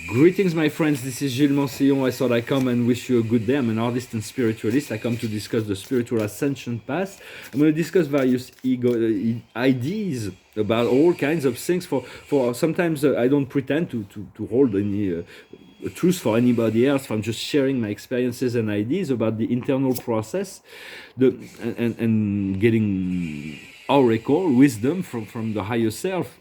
Greetings, my friends. This is Gilles Mansillon. I thought I'd come and wish you a good day. I'm an artist and spiritualist. I come to discuss the spiritual ascension path. I'm going to discuss various ideas about all kinds of things. For sometimes I don't pretend to hold any truth for anybody else. I'm just sharing my experiences and ideas about the internal process, and getting oracle wisdom from the higher self.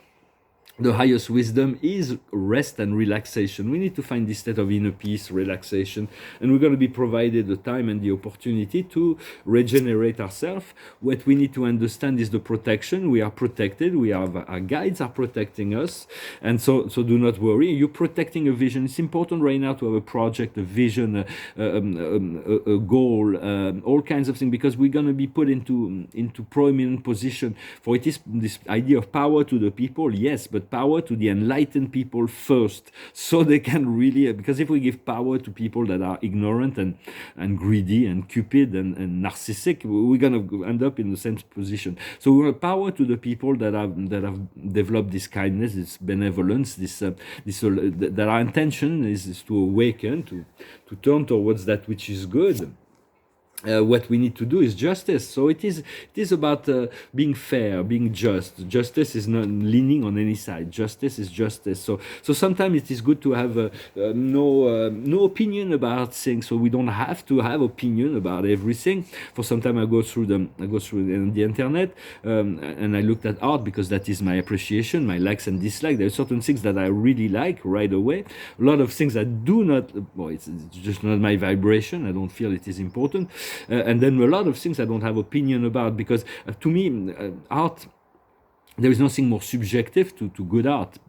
The highest wisdom is rest and relaxation. We need to find this state of inner peace, relaxation, and we're going to be provided the time and the opportunity to regenerate ourselves. What we need to understand is the protection. We are protected. We have our guides are protecting us, and so do not worry. You're protecting a vision. It's important right now to have a project, a vision, a goal, all kinds of things, because we're going to be put into prominent position. For it is this idea of power to the people, yes, but power to the enlightened people first, so they can really, because if we give power to people that are ignorant and greedy and cupid and narcissistic, we're going to end up in the same position. So we want power to the people that have developed this kindness, this benevolence, that our intention is to awaken, to turn towards that which is good. What we need to do is justice. So it is about being fair, being just. Justice is not leaning on any side. Justice is justice. So sometimes it is good to have no opinion about things. So we don't have to have opinion about everything. For some time I go through the internet, and I looked at art because that is my appreciation, my likes and dislikes. There are certain things that I really like right away. A lot of things I do not. Well, it's just not my vibration. I don't feel it is important. And then a lot of things I don't have opinion about, because to me, art, there is nothing more subjective to good art,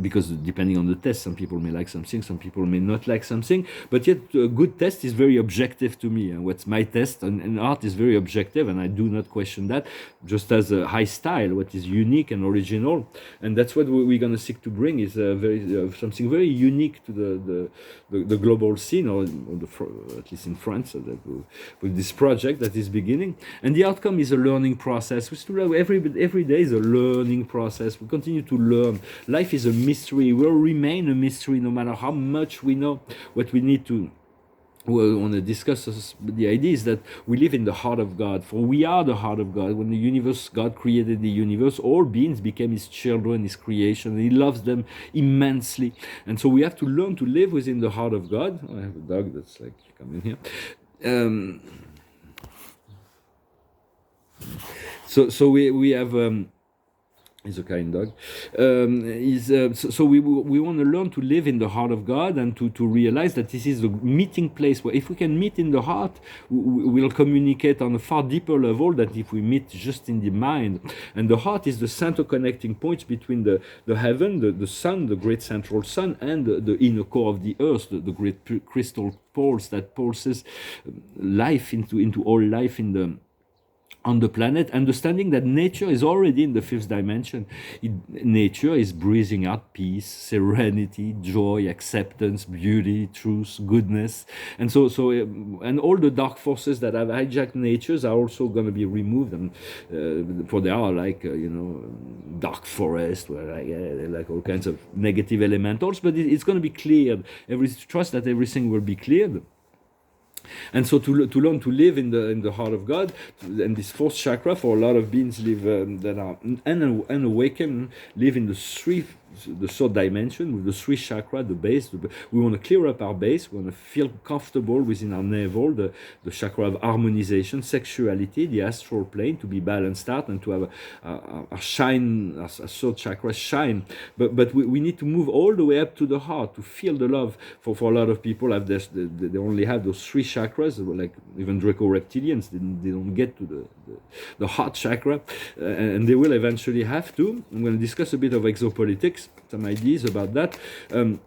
because depending on the test, some people may like something, some people may not like something, but yet a good test is very objective to me. And what's my test and art is very objective, and I do not question that, just as a high style, what is unique and original. And that's what we're going to seek to bring, is something very unique to the global scene, or at least in France, with this project that is beginning. And the outcome is a learning process. Every day is a learning process. We continue to learn. Life is a mystery. Will remain a mystery no matter how much we know. What we need to want to discuss the idea is that we live in the heart of God, for we are the heart of God. When the universe, God created the universe, all beings became His children, His creation, and He loves them immensely. And so we have to learn to live within the heart of God. I have a dog that's like coming here. So we have. He's a kind dog. So we want to learn to live in the heart of God, and to realize that this is the meeting place where if we can meet in the heart, we'll communicate on a far deeper level than if we meet just in the mind. And the heart is the center connecting point between the heaven, the sun, the great central sun, and the inner core of the earth, the great crystal pulse that pulses life into all life on the planet, understanding that nature is already in the fifth dimension. Nature is breathing out peace, serenity, joy, acceptance, beauty, truth, goodness. And and all the dark forces that have hijacked natures are also going to be removed. And for there are dark forest, where like all kinds of negative elementals, but it's going to be cleared. Trust that everything will be cleared. And so to learn to live in the heart of God, and this fourth chakra, for a lot of beings live that are unawakened, live in the third dimension, with the three chakra, the base. We want to clear up our base. We want to feel comfortable within our navel, the chakra of harmonization, sexuality, the astral plane, to be balanced out, and to have a shine, a third chakra shine. But we need to move all the way up to the heart to feel the love. For a lot of people, they only have those three chakras, like even Draco-reptilians, they don't get to the heart chakra, and they will eventually have to. I'm going to discuss a bit of exopolitics, some ideas about that. We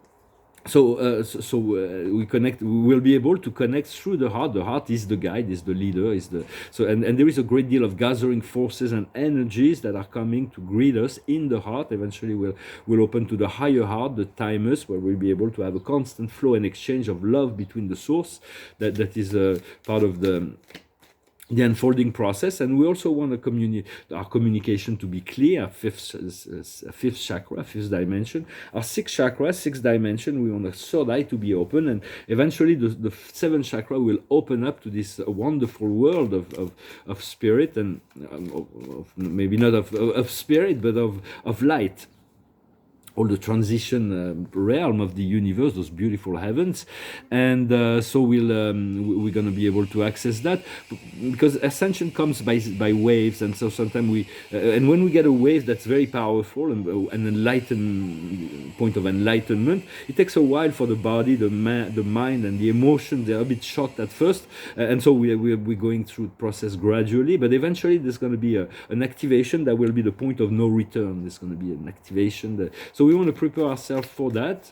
connect. We will be able to connect through the heart. The heart is the guide, is the leader, and there is a great deal of gathering forces and energies that are coming to greet us in the heart. Eventually, we'll open to the higher heart, the thymus, where we'll be able to have a constant flow and exchange of love between the source. That is part of the unfolding process, and we also want our communication to be clear. Fifth chakra, fifth dimension, our sixth chakra, sixth dimension, we want the third eye to be open, and eventually the seventh chakra will open up to this wonderful world of spirit, and maybe not of spirit, but of light, all the transition realm of the universe, those beautiful heavens, and so we're going to be able to access that, because ascension comes by waves, and so sometimes and when we get a wave that's very powerful and an enlightened point of enlightenment, it takes a while for the body, the mind, and the emotion. They're a bit shocked at first, and so we're going through the process gradually, but eventually there's going to be an activation that will be the point of no return. There's going to be an activation so we want to prepare ourselves for that,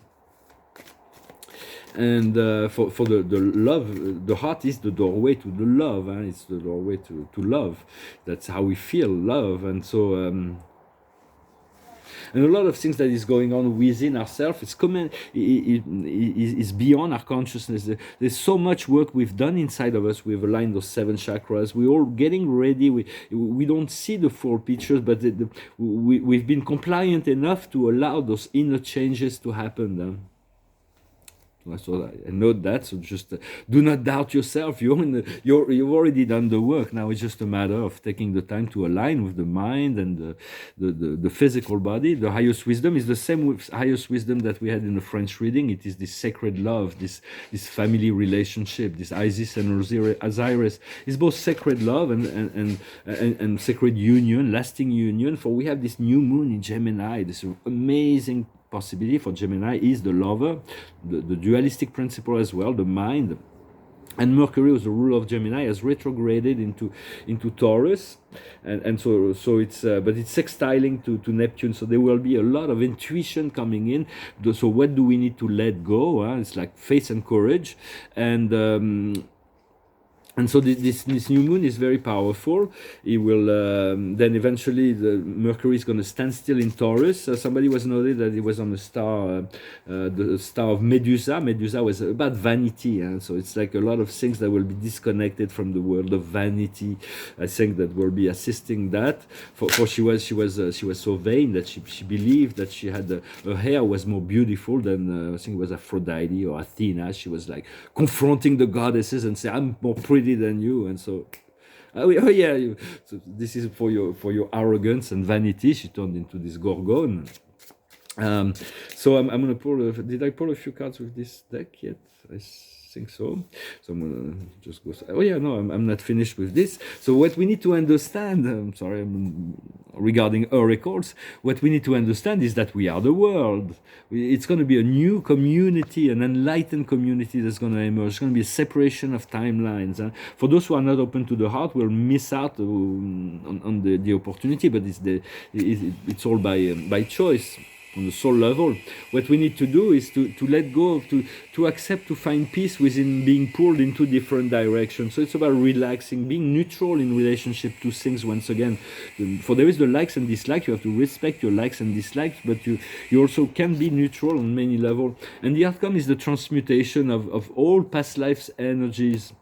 and for the love. The heart is the doorway to the love. It's the doorway to love. That's how we feel love, and so. And a lot of things that is going on within ourselves is beyond our consciousness. There's so much work we've done inside of us. We've aligned those seven chakras. We're all getting ready. We don't see the full pictures, but we've been compliant enough to allow those inner changes to happen. So I note that. So just do not doubt yourself. You've already done the work. Now it's just a matter of taking the time to align with the mind and the physical body. The highest wisdom is the same with highest wisdom that we had in the French reading. It is this sacred love, this family relationship, this Isis and Osiris. It's both sacred love and sacred union, lasting union. For we have this new moon in Gemini, this amazing possibility for Gemini is the lover, the dualistic principle as well, the mind. And Mercury, was the ruler of Gemini, has retrograded into Taurus, and so it's but it's sextiling to Neptune. So there will be a lot of intuition coming in. So what do we need to let go? It's like faith and courage, and so this new moon is very powerful. It will then eventually the Mercury is going to stand still in Taurus. Somebody was noted that it was on the star of Medusa. Medusa was about vanity, and so it's like a lot of things that will be disconnected from the world of vanity. I think that will be assisting that. For she was so vain that she believed that she had her hair was more beautiful than I think it was Aphrodite or Athena. She was like confronting the goddesses and say, "I'm more pretty than you," and so so this is for your arrogance and vanity. She turned into this gorgon. So I'm gonna pull. Did I pull a few cards with this deck yet? I think so. So I'm gonna just go. I'm not finished with this. So what we need to understand, regarding oracles, what we need to understand is that we are the world. It's going to be a new community, an enlightened community that's going to emerge. It's going to be a separation of timelines. For those who are not open to the heart, will miss out on the opportunity, but it's all by choice. On the soul level, what we need to do is to let go, to accept, to find peace within being pulled into different directions. So it's about relaxing, being neutral in relationship to things. Once again, for there is the likes and dislikes. You have to respect your likes and dislikes, but you also can be neutral on many levels. And the outcome is the transmutation of all past lives' energies.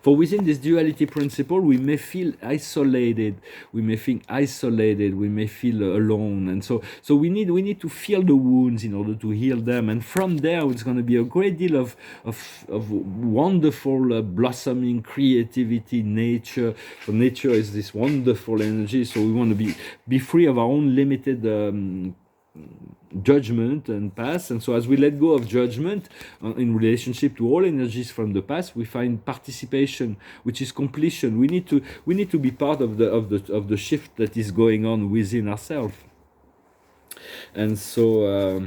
For within this duality principle, we may feel isolated, we may feel alone, and so we need to feel the wounds in order to heal them. And from there, it's going to be a great deal of wonderful blossoming creativity, nature. So nature is this wonderful energy. So we want to be free of our own limited judgment and past, and so as we let go of judgment in relationship to all energies from the past, we find participation, which is completion. We need to be part of the shift that is going on within ourselves. And so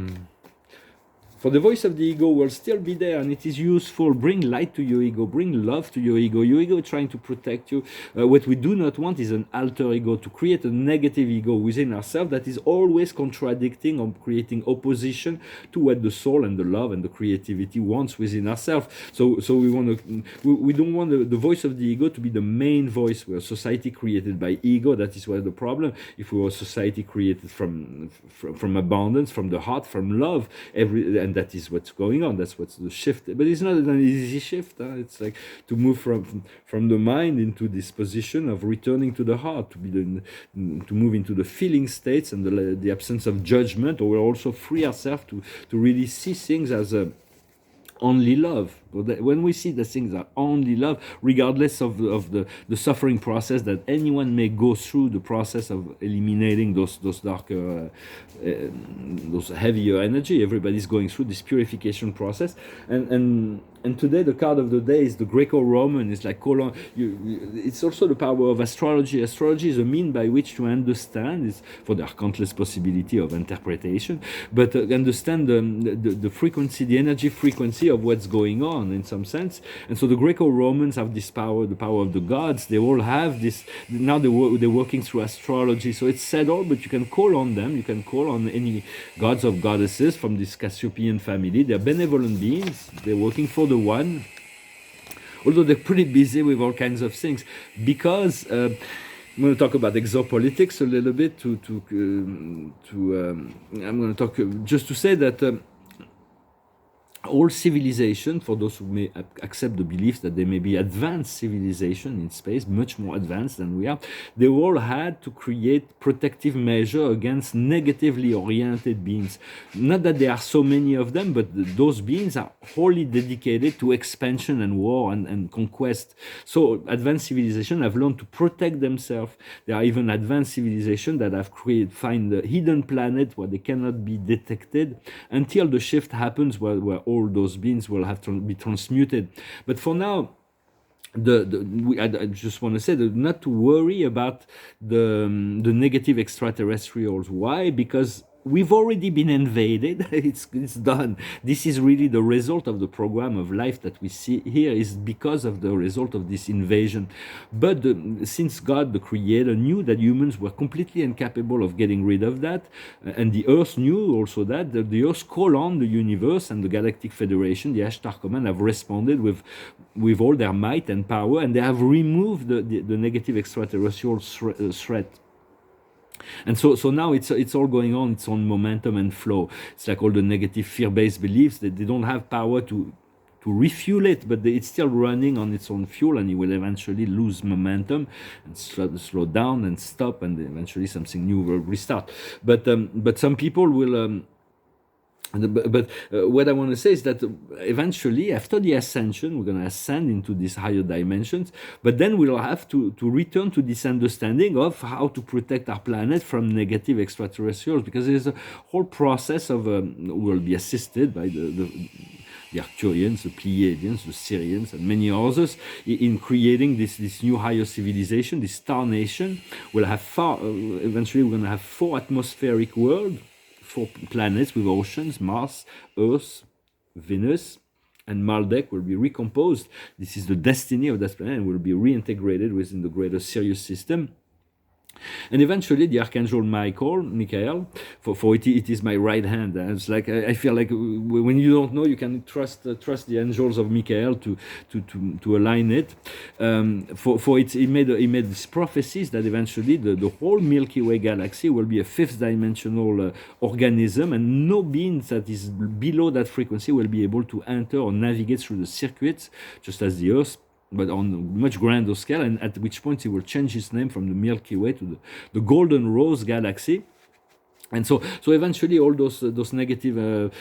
for the voice of the ego will still be there, and it is useful. Bring light to your ego, bring love to your ego. Your ego is trying to protect you. What we do not want is an alter ego, to create a negative ego within ourselves that is always contradicting or creating opposition to what the soul and the love and the creativity wants within ourselves. So we don't want the voice of the ego to be the main voice. We are a society created by ego. That is where the problem. If we were a society created from abundance, from the heart, from love, and and that is what's going on. That's what's the shift. But it's not an easy shift. It's like to move from the mind into this position of returning to the heart, to move into the feeling states and the absence of judgment, or we'll also free ourselves to really see things as a only love. When we see the things are only love, regardless of the suffering process that anyone may go through, the process of eliminating those darker, those heavier energy, everybody's going through this purification process. And today the card of the day is the Greco-Roman. It's like it's also the power of astrology. Astrology is a mean by which to understand, is for there are countless possibility of interpretation, but understand the frequency, the energy frequency of what's going on in some sense. And so the Greco-Romans have this power, the power of the gods. They all have this. Now they're working through astrology. So it's settled, but you can call on them. You can call on any gods or goddesses from this Cassiopean family. They're benevolent beings. They're working for the one, although they're pretty busy with all kinds of things, because I'm going to talk about exopolitics a little bit. I'm going to talk just to say that all civilization, for those who may accept the belief that there may be advanced civilization in space, much more advanced than we are, they all had to create protective measure against negatively oriented beings. Not that there are so many of them, but those beings are wholly dedicated to expansion and war and conquest. So advanced civilization have learned to protect themselves. There are even advanced civilizations that have find a hidden planet where they cannot be detected until the shift happens, where all those beings will have to be transmuted. But for now, I just want to say that not to worry about the negative extraterrestrials. Why? Because we've already been invaded. It's done. This is really the result of the program of life that we see here, is because of the result of this invasion. But since God, the Creator, knew that humans were completely incapable of getting rid of that, and the Earth knew also that, the Earth called on the universe, and the Galactic Federation, the Ashtar Command, have responded with all their might and power, and they have removed the negative extraterrestrial threat. And so now it's all going on its own momentum and flow. It's like all the negative fear-based beliefs that they don't have power to refuel it, but it's still running on its own fuel, and it will eventually lose momentum and slow down and stop, and eventually something new will restart. But some people will. But what I want to say is that eventually, after the ascension, we're going to ascend into these higher dimensions, but then we'll have to return to this understanding of how to protect our planet from negative extraterrestrials, because there's a whole process of, we'll be assisted by the Arcturians, the Pleiadians, the Syrians, and many others in creating this new higher civilization, this star nation. We'll have eventually we're going to have 4 atmospheric worlds, 4 planets with oceans: Mars, Earth, Venus, and Maldek will be recomposed. This is the destiny of that planet, and will be reintegrated within the greater Sirius system. And eventually the Archangel Michael, for it is my right hand. It's like I feel like when you don't know, you can trust the angels of Michael to align it. For it, he made these prophecies that eventually the whole Milky Way galaxy will be a 5th dimensional organism, and no being that is below that frequency will be able to enter or navigate through the circuits, just as the Earth, but on a much grander scale, and at which point he will change his name from the Milky Way to the Golden Rose Galaxy. And so eventually all those negative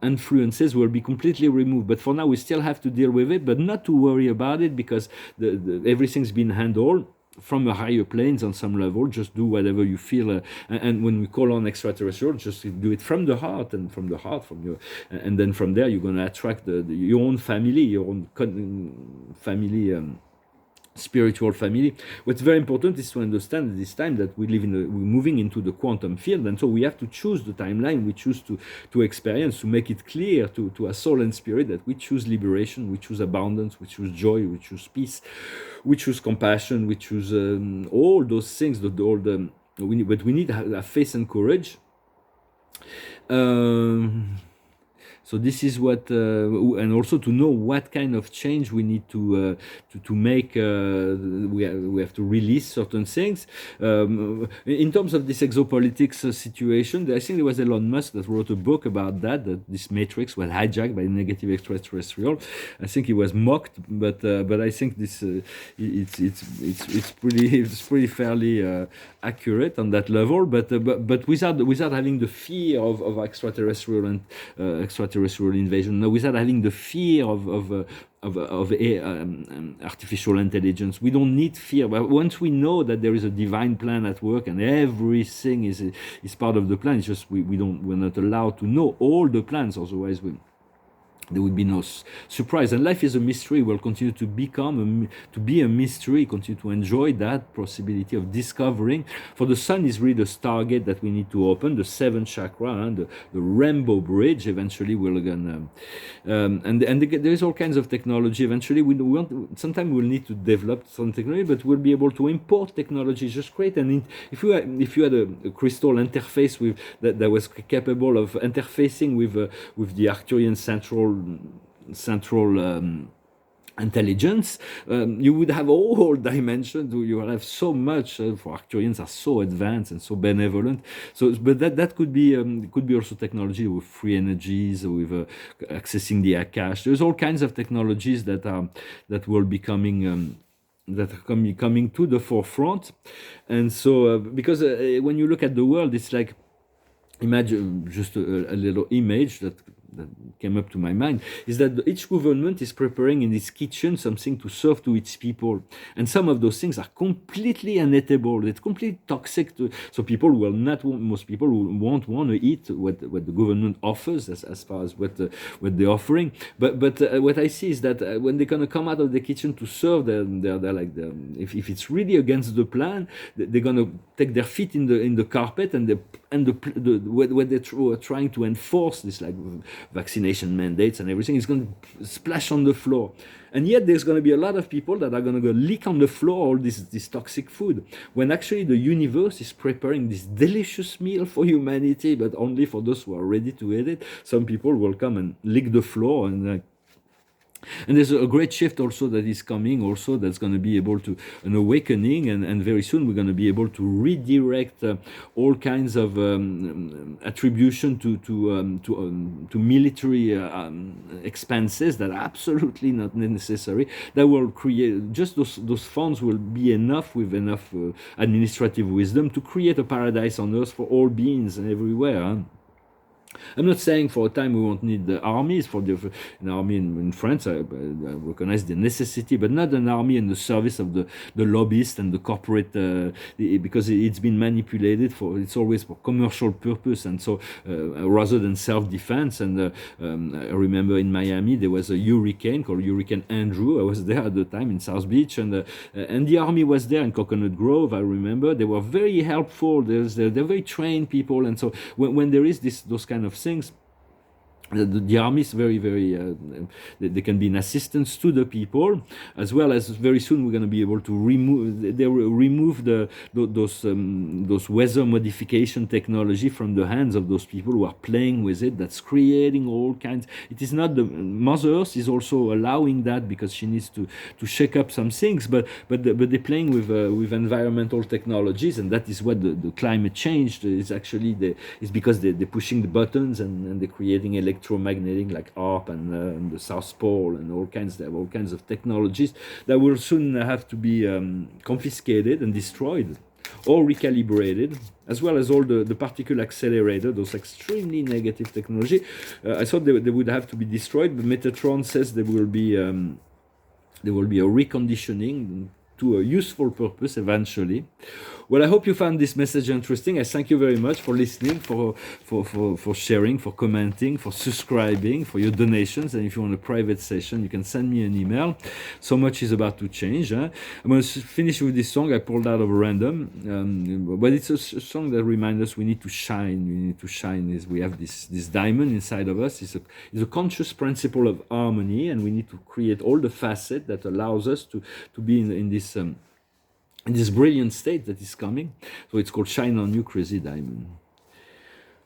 influences will be completely removed. But for now, we still have to deal with it, but not to worry about it, because everything's been handled from a higher planes on some level. Just do whatever you feel, and when we call on extraterrestrials, just do it from the heart, and and then from there you're going to attract your own family, your own family, spiritual family. What's very important is to understand at this time that we're moving into the quantum field, and so we have to choose the timeline we choose to experience, to make it clear to our soul and spirit that we choose liberation, we choose abundance, we choose joy, we choose peace, we choose compassion, we choose all those things. But we need to have faith and courage. So this is what, and also to know what kind of change we need to make. We have to release certain things. In terms of this exopolitics situation, I think there was Elon Musk that wrote a book about that this matrix was hijacked by negative extraterrestrial. I think he was mocked, but I think this it's pretty fairly accurate on that level. But without having the fear of extraterrestrial and extraterrestrial invasion, no, without having the fear of artificial intelligence. We don't need fear. But once we know that there is a divine plan at work and everything is part of the plan, it's just we're not allowed to know all the plans. Otherwise, there would be no surprise. And life is a mystery. Will continue to be a mystery. Continue to enjoy that possibility of discovering. For the sun is really the stargate that we need to open, the seventh chakra, and the rainbow bridge. Eventually, we're gonna there's all kinds of technology. Eventually, sometimes we'll need to develop some technology, but we'll be able to import technology just great. And if you had a crystal interface with that was capable of interfacing with the Arcturian central intelligence, you would have all dimensions. You will have so much. For Arcturians are so advanced and so benevolent. So, but that could be also technology with free energies, with accessing the Akash. There's all kinds of technologies that will be coming. That are coming to the forefront. And so because when you look at the world, it's like, imagine just a little image that came up to my mind, is that each government is preparing in its kitchen something to serve to its people, and some of those things are completely uneatable. It's completely toxic so people will not most people won't want to eat what the government offers as far as what they're offering. But what I see is that when they're gonna come out of the kitchen to serve, if it's really against the plan, they're gonna take their feet in the carpet, and what they're trying to enforce, this like vaccination mandates and everything, is going to splash on the floor. And yet there's going to be a lot of people that are going to go lick on the floor all this toxic food, when actually the universe is preparing this delicious meal for humanity, but only for those who are ready to eat it. Some people will come and lick the floor, and there's a great shift also that is coming also, that's going to be able to an awakening, and very soon we're going to be able to redirect all kinds of attribution to military expenses that are absolutely not necessary, that will create just those funds will be enough, with enough administrative wisdom, to create a paradise on earth for all beings and everywhere. I'm not saying for a time we won't need the armies. An army in France, I recognize the necessity, but not an army in the service of the lobbyists and the corporate, because it's been manipulated it's always for commercial purpose, and so rather than self-defense. And I remember in Miami there was a hurricane called Hurricane Andrew. I was there at the time in South Beach, and the army was there in Coconut Grove. I remember they were very helpful. They're very trained people, and so when there is those kind of things, the army is very, very, they can be an assistance to the people, as well as very soon we're going to be able to remove those weather modification technology from the hands of those people who are playing with it. That's creating all kinds. It is not the Mother Earth is also allowing that, because she needs to shake up some things, but they're playing with environmental technologies, and that is what the climate change is actually. It's because they're pushing the buttons, and they're creating electromagnetic, like ARP and the South Pole, and all kinds. They have all kinds of technologies that will soon have to be confiscated and destroyed, or recalibrated, as well as all the particle accelerator, those extremely negative technology. I thought they would have to be destroyed, but Metatron says there will be a reconditioning to a useful purpose eventually. Well, I hope you found this message interesting. I thank you very much for listening, for sharing, for commenting, for subscribing, for your donations. And if you want a private session, you can send me an email. So much is about to change. I'm going to finish with this song I pulled out of random, but it's a song that reminds us we need to shine. We need to shine. We have this diamond inside of us. It's a conscious principle of harmony, and we need to create all the facets that allows us to be in this brilliant state that is coming. So it's called Shine On You, Crazy Diamond.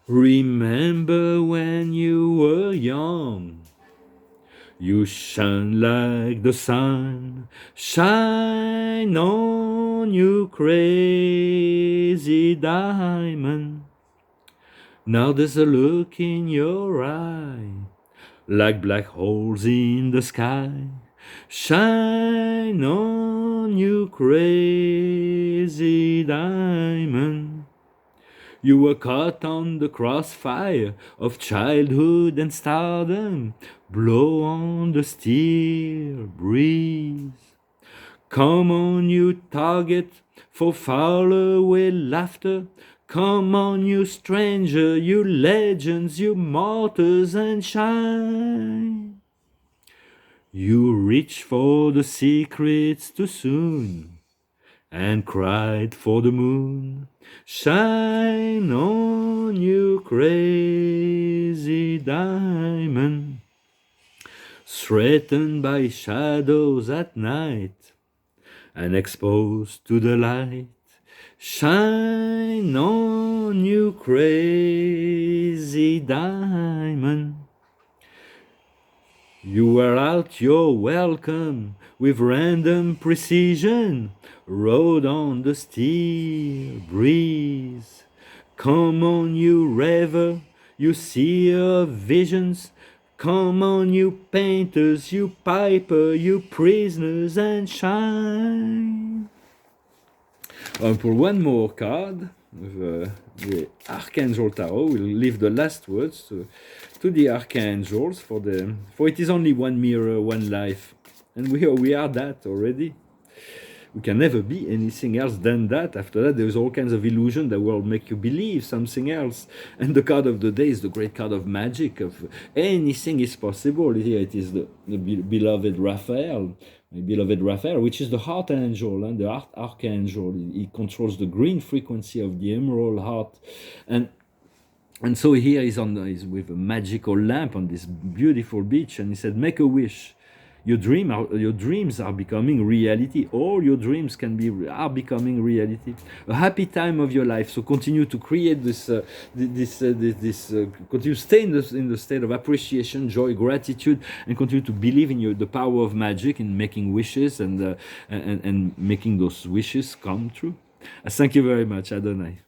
Remember when you were young, you shone like the sun, shine on, you crazy diamond. Now there's a look in your eye, like black holes in the sky. Shine on, you crazy diamond. You were caught on the crossfire of childhood and stardom. Blow on the steel breeze. Come on, you target for faraway laughter. Come on, you stranger, you legends, you martyrs, and shine. You reach for the secrets too soon and cried for the moon. Shine on, you crazy diamond. Threatened by shadows at night and exposed to the light. Shine on, you crazy diamond. You wear out your welcome with random precision, rode on the steel breeze. Come on, you raver, you seer of visions. Come on, you painters, you piper, you prisoners, and shine. For one more card, the Archangel Tarot, we'll leave the last words to the Archangels for it is only one mirror, one life. And we are that already. We can never be anything else than that. After that, there's all kinds of illusion that will make you believe something else. And the card of the day is the great card of magic, of anything is possible. Here it is the beloved Raphael, my beloved Raphael, which is the heart angel and the archangel. He controls the green frequency of the emerald heart. And so here he's with a magical lamp on this beautiful beach, and he said, make a wish. Your dreams are becoming reality. All your dreams are becoming reality. A happy time of your life. So continue to create continue to stay in the state of appreciation, joy, gratitude, and continue to believe in the power of magic in making wishes and making those wishes come true. Thank you very much, Adonai.